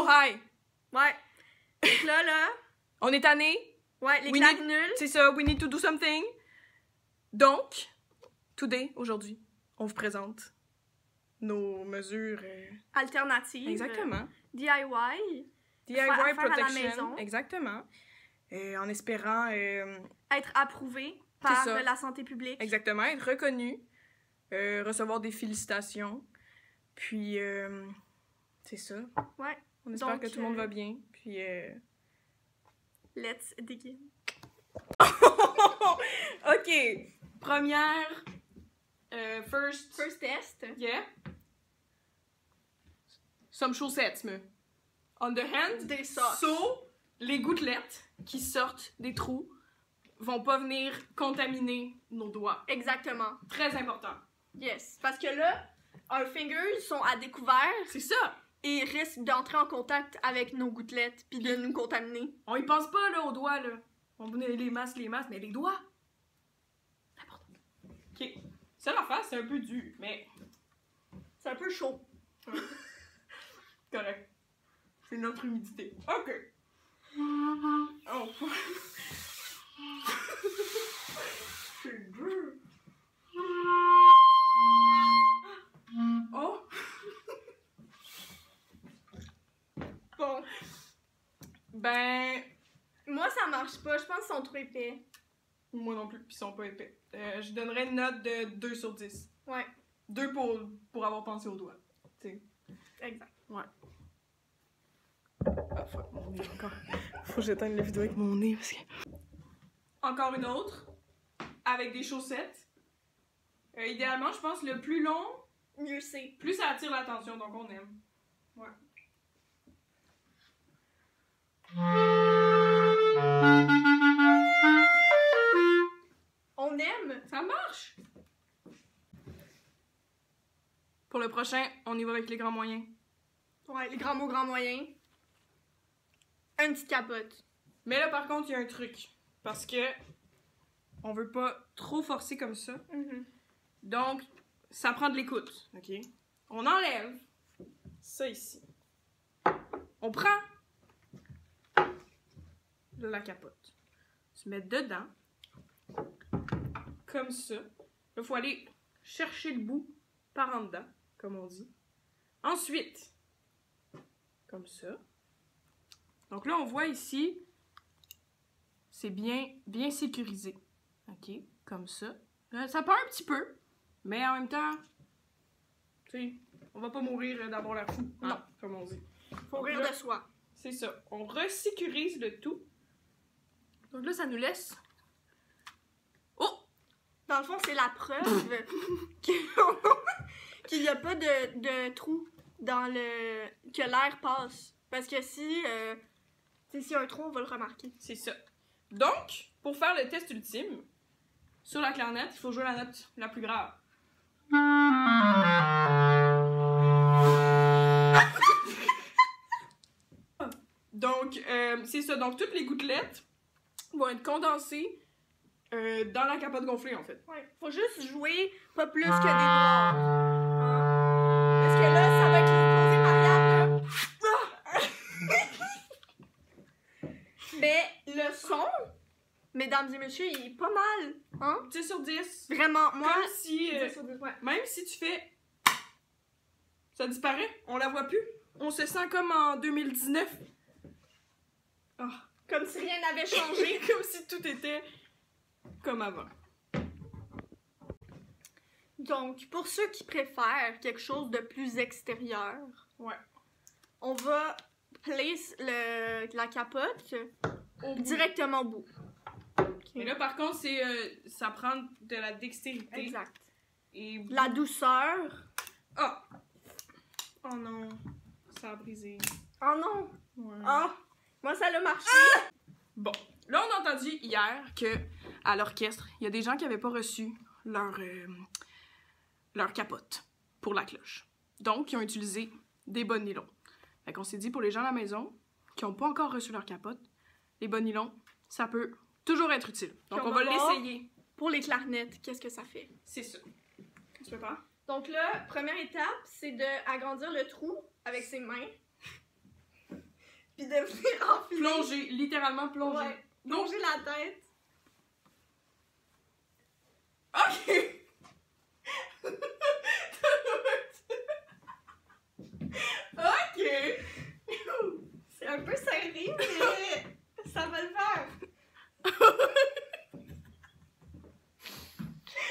so high. Ouais. Donc là, On est tanné. ouais, les We claques need- nulles. C'est ça, we need to do something. Donc, aujourd'hui, on vous présente nos mesures. Alternatives. Exactement. DIY. DIY faire à la protection. maison. Exactement. En espérant, Être approuvé par ça. la santé publique. exactement, être reconnu, recevoir des félicitations. Puis, c'est ça. Ouais. On espère Donc, que tout le monde va bien. Puis, Let's begin. OK. Première. First. First test. Yeah. Some chaussettes, me. On the hand. Des socks. So, les gouttelettes qui sortent des trous vont pas venir contaminer nos doigts. Exactement. Très important. Yes. Parce que là, our fingers sont à découvert C'est ça. et risquent d'entrer en contact avec nos gouttelettes puis de nous contaminer. On y pense pas, là, aux doigts, là. On met les masques, mais les doigts. N'importe. OK. Ça, l'affaire, c'est un peu dur, mais C'est un peu chaud. correct. C'est notre humidité. OK. Oh. C'est dur. Oh. Bon. Ben, Moi, ça marche pas. Je pense qu'ils sont trop épais. moi non plus, pis ils sont pas épais. Je donnerais une note de 2 sur 10. Ouais. 2 pour avoir pensé aux doigts. T'sais. Exact. Ouais. Ah, fuck, mon nez encore. Faut que j'éteigne la vidéo avec mon nez parce que. Encore une autre. Avec des chaussettes. Idéalement, je pense le plus long, Mieux c'est. plus ça attire l'attention, donc on aime. Ouais. On aime. Ça marche! Pour le prochain, on y va avec les grands moyens. Ouais, les grands mots, grands moyens. Une petite capote. Mais là, par contre, il y a un truc. Parce que on veut pas trop forcer comme ça. Donc, ça prend de l'écoute. OK? On enlève ça ici. On prend la capote. Se met dedans. Comme ça. Là, il faut aller chercher le bout par en dedans, comme on dit. Ensuite, comme ça. Donc là, on voit ici, c'est bien sécurisé. OK? Comme ça. Ça pend un petit peu, mais en même temps, tu sais, on va pas mourir d'avoir l'air fou. Non. Non, comme on dit. Faut rire de soi. C'est ça. On resécurise le tout. Donc là, ça nous laisse... Oh! Dans le fond, c'est la preuve qu'il n'y a pas de trou dans le... que l'air passe. Parce que si... s'il y a un trou, on va le remarquer. C'est ça. Donc, pour faire le test ultime, sur la clarinette, il faut jouer la note la plus grave. Donc, c'est ça. Donc, toutes les gouttelettes vont être condensées dans la capote gonflée, en fait. Ouais. Faut juste jouer pas plus que des noirs. Hein? Parce que là, ça va être l'exploser Marianne, là. Mais le son, mesdames et messieurs, il est pas mal. Hein? 10 sur 10. Vraiment, moi... Comme si, 10 sur 10, ouais. même si tu fais... Ça disparaît, on la voit plus. On se sent comme en 2019. Oh. Comme si rien n'avait changé. Comme si tout était comme avant. Donc, pour ceux qui préfèrent quelque chose de plus extérieur, Ouais. on va place la capote Au bout. directement au bout. Mais là, par contre, c'est ça prend de la dextérité. Exact. Et... La douceur. Oh! Oh non. Ça a brisé. Oh non! Ouais. Ah! Moi, ça l'a marché! Bon. Là, on a entendu hier que à l'orchestre, il y a des gens qui n'avaient pas reçu leur capote pour la cloche. Donc, ils ont utilisé des bas nylons. Fait qu'on s'est dit, pour les gens à la maison qui n'ont pas encore reçu leur capote, les bas nylons, ça peut toujours être utile. Donc, Puis on va voir l'essayer. Pour les clarinettes, qu'est-ce que ça fait? C'est ça. Tu peux pas? Donc là, première étape, c'est d'agrandir le trou avec ses mains. puis de venir enfiler. Plonger, littéralement plonger. Ouais, plonger la tête. Ok! Ok! C'est un peu serré, mais ça va le faire.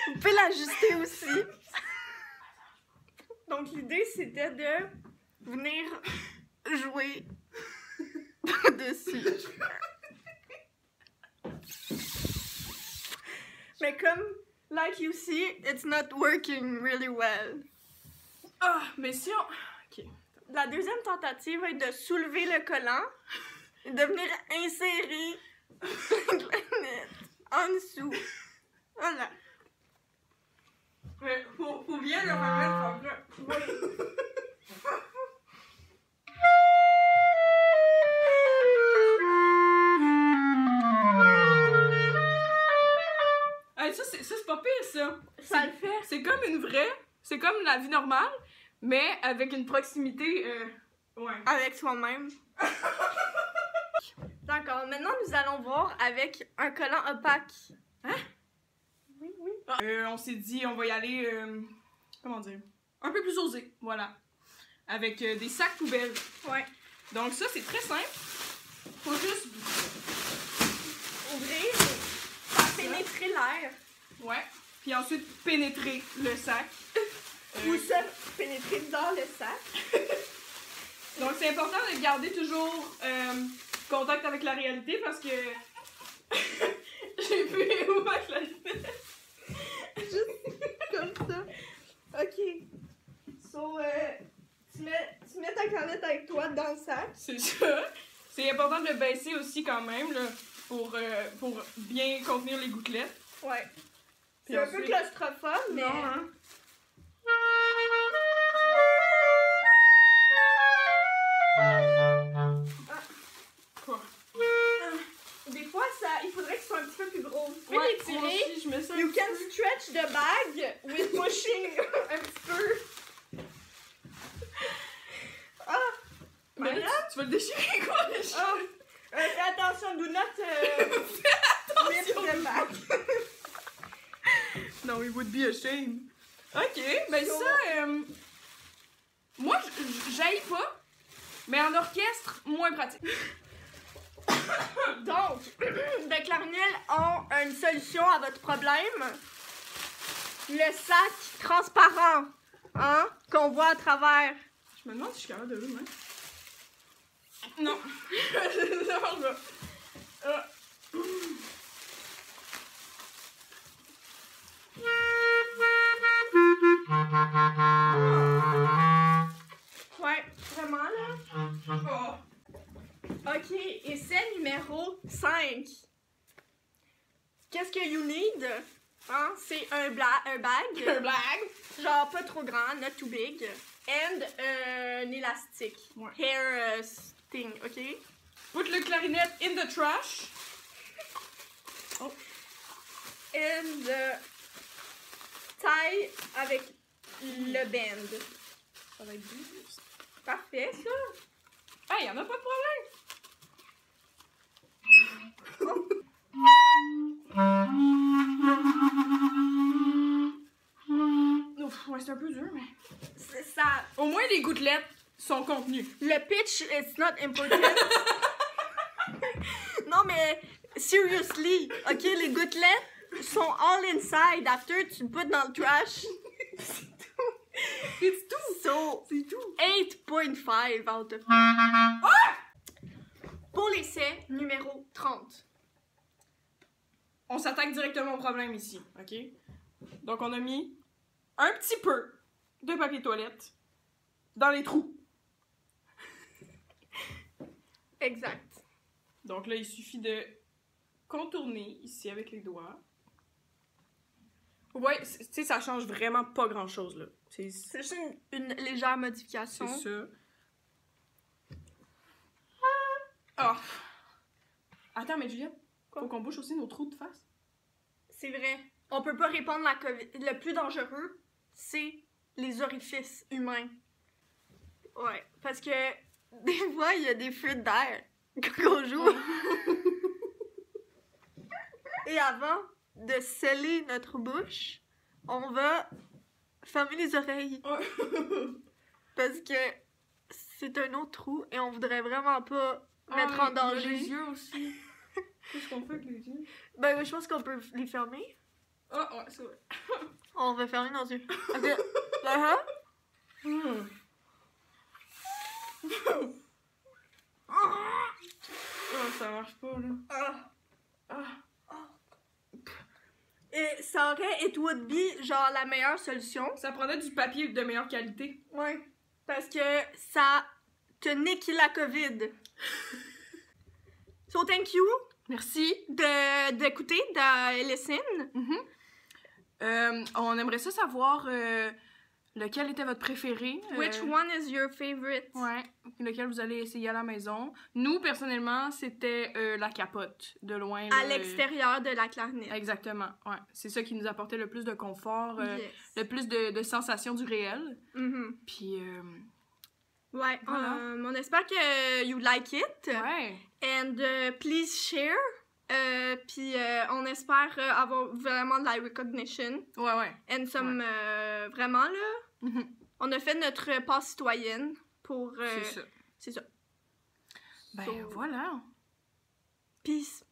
Vous pouvez l'ajuster aussi. Donc l'idée c'était de venir jouer dessus. Mais comme, like you see, it's not working really well. Ah, mais si on... Ok. La deuxième tentative va être de soulever le collant et de venir insérer la net en dessous. Voilà. Mais faut bien le remettre après. Oui. Hey, ça, c'est pas pire, ça. Ça le fait. C'est comme une vraie... C'est comme la vie normale, mais avec une proximité... Ouais. Avec soi-même. D'accord, maintenant nous allons voir avec un collant opaque. Hein? Oui, oui. On s'est dit, on va y aller... comment dire? Un peu plus osé, voilà. Avec des sacs poubelles. Ouais. Donc ça, c'est très simple. Faut juste... Ouvrir et faire pénétrer l'air. Ouais. Puis ensuite, pénétrer le sac. Ou se pénétrer dans le sac. Donc c'est important de garder toujours contact avec la réalité parce que... J'ai pu où avec la Juste comme ça. Ok. So, tu mets ta canette avec toi dans le sac. C'est ça. C'est important de le baisser aussi quand même, là, pour bien contenir les gouttelettes. Ouais. Puis C'est un peu ensuite- claustrophobe, mais... Non, hein? Quoi? Des fois, il faudrait que ce soit un petit peu plus gros. Tu peux Ouais, moi l'étirer. aussi, je me sens You un can petit peu- stretch the bag with pushing un petit peu. Ah! Mais là, tu vas le déchirer, quoi? Ah! Fais attention, do not rip the bag. No, it would be a shame. Ok, ben So- ça, moi, j'haïs pas, mais en orchestre, moins pratique. Donc, de Clarinel ont une solution à votre problème. Le sac transparent, hein, qu'on voit à travers. Je me demande si je suis capable de le même. Non. Ça marche pas. Ouais, vraiment là. Oh. Ok, essai numéro 5. Qu'est-ce que you need? Hein? C'est un bag. Un blague. Genre pas trop grand, not too big. And un élastique. Ouais. Hair thing, ok? Put le clarinette in the trash. Oh. And tie avec le band. Ça va être bien. Parfait, ça. Ah, y'en a pas de problème. Ouf, ouais, c'est un peu dur, mais... C'est ça. Au moins, les gouttelettes sont contenues. Le pitch, it's not important. Non, mais seriously, ok, les gouttelettes sont all inside. After, tu le put dans le trash. C'est tout. So, C'est tout. 8.5 out of 10. Pour l'essai numéro 30. On s'attaque directement au problème ici, ok? Donc, on a mis un petit peu de papier toilette dans les trous. Exact. Donc là, il suffit de contourner ici avec les doigts. Ouais, tu sais, ça change vraiment pas grand-chose, là. C'est C'est juste une légère modification. ça. Oh. Attends, mais Juliette, faut qu'on bouche aussi nos trous de face. C'est vrai. On peut pas répandre la COVID. Le plus dangereux, c'est les orifices humains. Ouais, parce que des fois, il y a des fuites d'air quand on joue. Et avant de sceller notre bouche, on va fermer les oreilles. Parce que c'est un autre trou et on voudrait vraiment pas mettre en danger. Les yeux aussi. Qu'est-ce qu'on fait avec les yeux? Ben, je pense qu'on peut les fermer. Ah, ouais, c'est vrai. On va fermer nos yeux. Ok. Là, Oh, ça marche pas, là. Et ça aurait It Would Be, genre, la meilleure solution. Ça prendrait du papier de meilleure qualité. Ouais. Parce que ça te nique la COVID. So, thank you Merci. d'écouter, de listen. On aimerait ça savoir lequel était votre préféré. Which one is your favorite? Ouais. Lequel vous allez essayer à la maison. Nous, personnellement, c'était la capote, de loin. À l'extérieur de la clarinette. Exactement, ouais. C'est ça qui nous apportait le plus de confort, Yes. le plus de sensations du réel. Puis, Ouais, voilà. on espère que you like it. Ouais. And please share. Puis on espère avoir vraiment de la recognition. Ouais. And some, vraiment là, on a fait notre passe citoyenne pour... C'est ça. C'est ça. Ben, So- voilà. Peace.